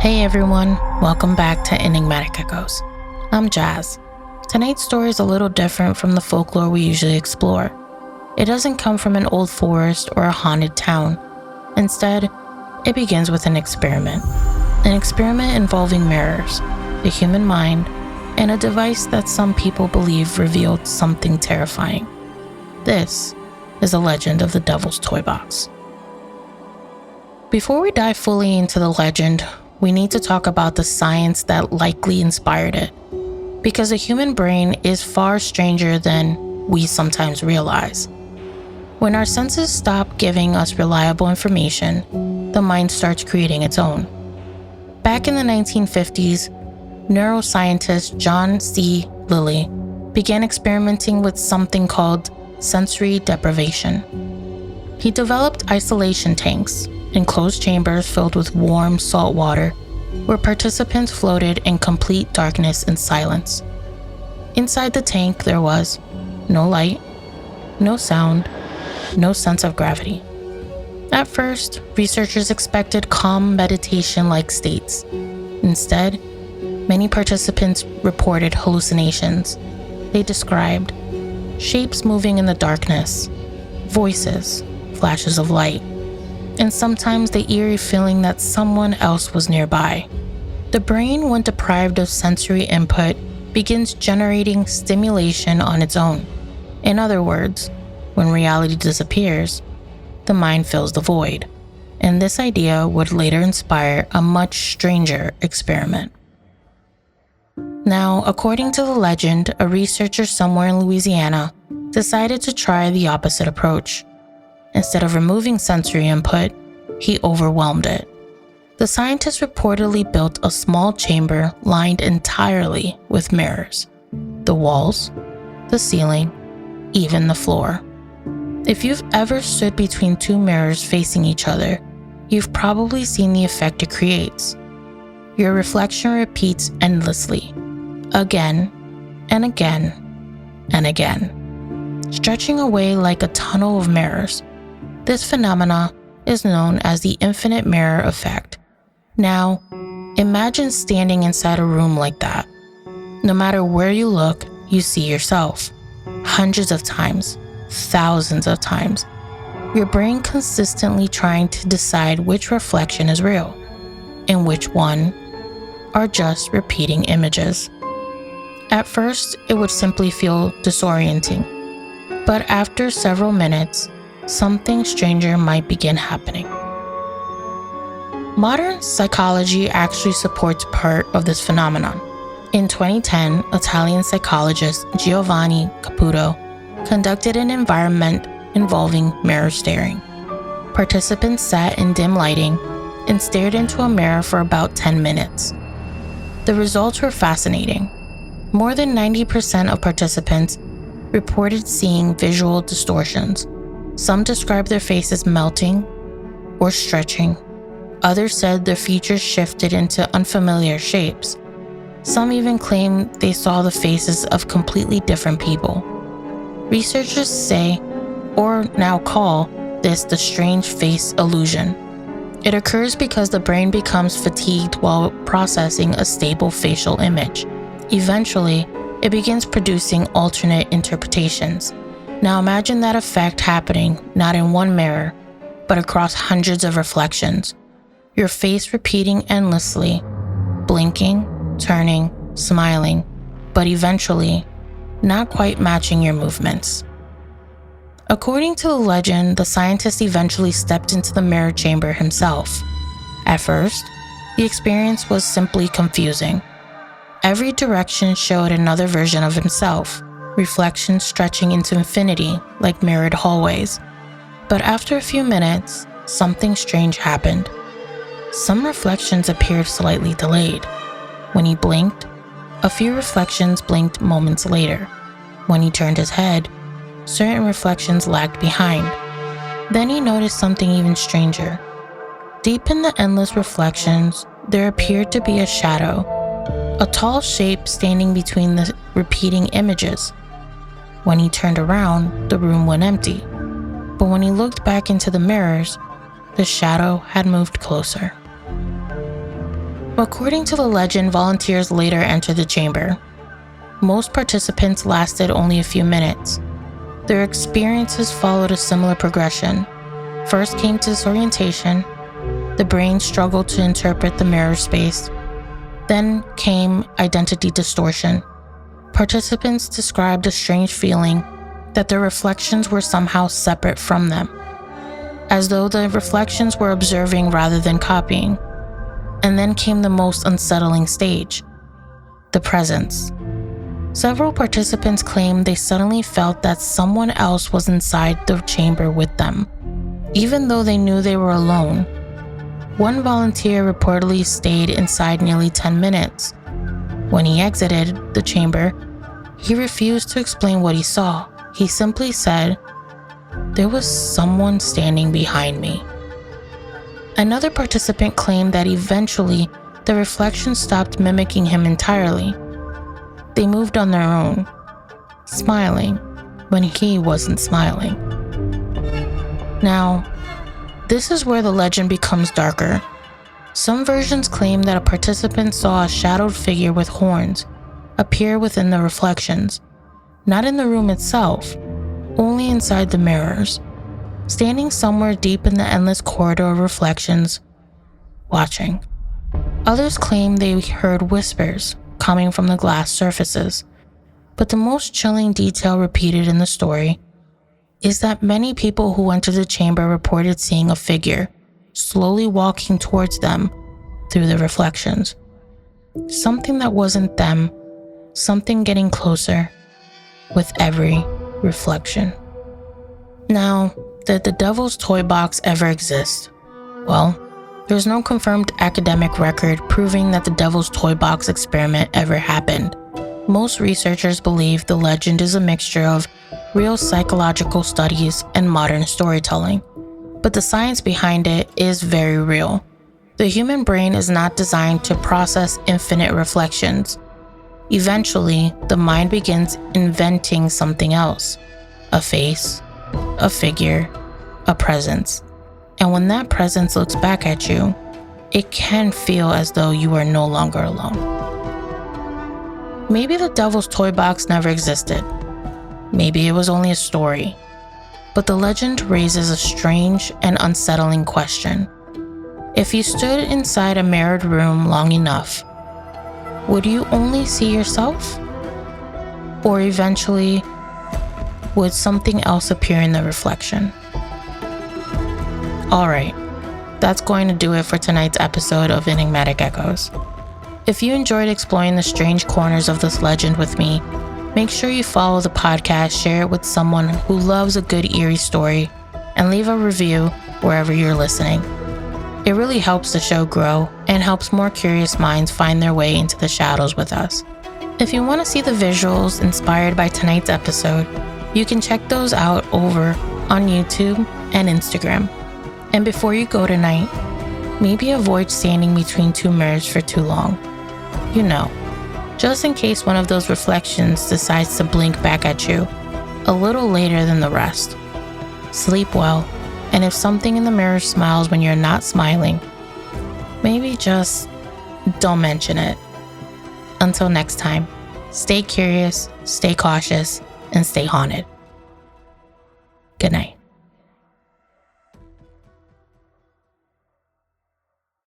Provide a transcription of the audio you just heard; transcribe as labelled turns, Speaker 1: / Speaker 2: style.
Speaker 1: Hey everyone, welcome back to Enigmatic Echoez. I'm Jazz. Tonight's story is a little different from the folklore we usually explore. It doesn't come from an old forest or a haunted town. Instead, it begins with an experiment. An experiment involving mirrors, the human mind, and a device that some people believe revealed something terrifying. This is the legend of the Devil's Toy Box. Before we dive fully into the legend, we need to talk about the science that likely inspired it, because the human brain is far stranger than we sometimes realize. When our senses stop giving us reliable information, the mind starts creating its own. Back in the 1950s, neuroscientist John C. Lilly began experimenting with something called sensory deprivation. He developed isolation tanks, enclosed chambers filled with warm salt water, where participants floated in complete darkness and silence. Inside the tank, there was no light, no sound, no sense of gravity. At first, researchers expected calm meditation-like states. Instead, many participants reported hallucinations. They described shapes moving in the darkness, voices, flashes of light, and sometimes the eerie feeling that someone else was nearby. The brain, when deprived of sensory input, begins generating stimulation on its own. In other words, when reality disappears, the mind fills the void. And this idea would later inspire a much stranger experiment. Now, according to the legend, a researcher somewhere in Louisiana decided to try the opposite approach. Instead of removing sensory input, he overwhelmed it. The scientist reportedly built a small chamber lined entirely with mirrors. The walls, the ceiling, even the floor. If you've ever stood between two mirrors facing each other, you've probably seen the effect it creates. Your reflection repeats endlessly, again and again and again, stretching away like a tunnel of mirrors. This phenomena is known as the infinite mirror effect. Now, imagine standing inside a room like that. No matter where you look, you see yourself. Hundreds of times, thousands of times. Your brain consistently trying to decide which reflection is real and which one are just repeating images. At first, it would simply feel disorienting, but after several minutes, something stranger might begin happening. Modern psychology actually supports part of this phenomenon. In 2010, Italian psychologist Giovanni Caputo conducted an experiment involving mirror staring. Participants sat in dim lighting and stared into a mirror for about 10 minutes. The results were fascinating. More than 90% of participants reported seeing visual distortions. Some described their faces melting or stretching. Others said their features shifted into unfamiliar shapes. Some even claimed they saw the faces of completely different people. Researchers say, or now call, this the strange face illusion. It occurs because the brain becomes fatigued while processing a stable facial image. Eventually, it begins producing alternate interpretations. Now imagine that effect happening not in one mirror, but across hundreds of reflections. Your face repeating endlessly, blinking, turning, smiling, but eventually not quite matching your movements. According to the legend, the scientist eventually stepped into the mirror chamber himself. At first, the experience was simply confusing. Every direction showed another version of himself, reflections stretching into infinity like mirrored hallways. But after a few minutes, something strange happened. Some reflections appeared slightly delayed. When he blinked, a few reflections blinked moments later. When he turned his head, certain reflections lagged behind. Then he noticed something even stranger. Deep in the endless reflections, there appeared to be a shadow, a tall shape standing between the repeating images. When he turned around, the room went empty. But when he looked back into the mirrors, the shadow had moved closer. According to the legend, volunteers later entered the chamber. Most participants lasted only a few minutes. Their experiences followed a similar progression. First came disorientation. The brain struggled to interpret the mirror space. Then came identity distortion. Participants described a strange feeling that their reflections were somehow separate from them, as though the reflections were observing rather than copying. And then came the most unsettling stage, the presence. Several participants claimed they suddenly felt that someone else was inside the chamber with them, even though they knew they were alone. One volunteer reportedly stayed inside nearly 10 minutes. When he exited the chamber, he refused to explain what he saw. He simply said, "There was someone standing behind me." Another participant claimed that eventually the reflection stopped mimicking him entirely. They moved on their own, smiling when he wasn't smiling. Now, this is where the legend becomes darker. Some versions claim that a participant saw a shadowed figure with horns appear within the reflections, not in the room itself, only inside the mirrors, standing somewhere deep in the endless corridor of reflections, watching. Others claim they heard whispers coming from the glass surfaces, but the most chilling detail repeated in the story is that many people who entered the chamber reported seeing a figure slowly walking towards them through the reflections. Something that wasn't them, something getting closer with every reflection. Now, did the Devil's Toy Box ever exist? Well, there's no confirmed academic record proving that the Devil's Toy Box experiment ever happened. Most researchers believe the legend is a mixture of real psychological studies and modern storytelling, but the science behind it is very real. The human brain is not designed to process infinite reflections. Eventually, the mind begins inventing something else, a face, a figure, a presence. And when that presence looks back at you, it can feel as though you are no longer alone. Maybe the Devil's Toy Box never existed. Maybe it was only a story. But the legend raises a strange and unsettling question. If you stood inside a mirrored room long enough, would you only see yourself? Or eventually, would something else appear in the reflection? Alright, that's going to do it for tonight's episode of Enigmatic Echoes. If you enjoyed exploring the strange corners of this legend with me, make sure you follow the podcast, share it with someone who loves a good eerie story, and leave a review wherever you're listening. It really helps the show grow and helps more curious minds find their way into the shadows with us. If you want to see the visuals inspired by tonight's episode, you can check those out over on YouTube and Instagram. And before you go tonight, maybe avoid standing between two mirrors for too long. You know, just in case one of those reflections decides to blink back at you a little later than the rest. Sleep well, and if something in the mirror smiles when you're not smiling, maybe just don't mention it. Until next time, stay curious, stay cautious, and stay haunted. Good night.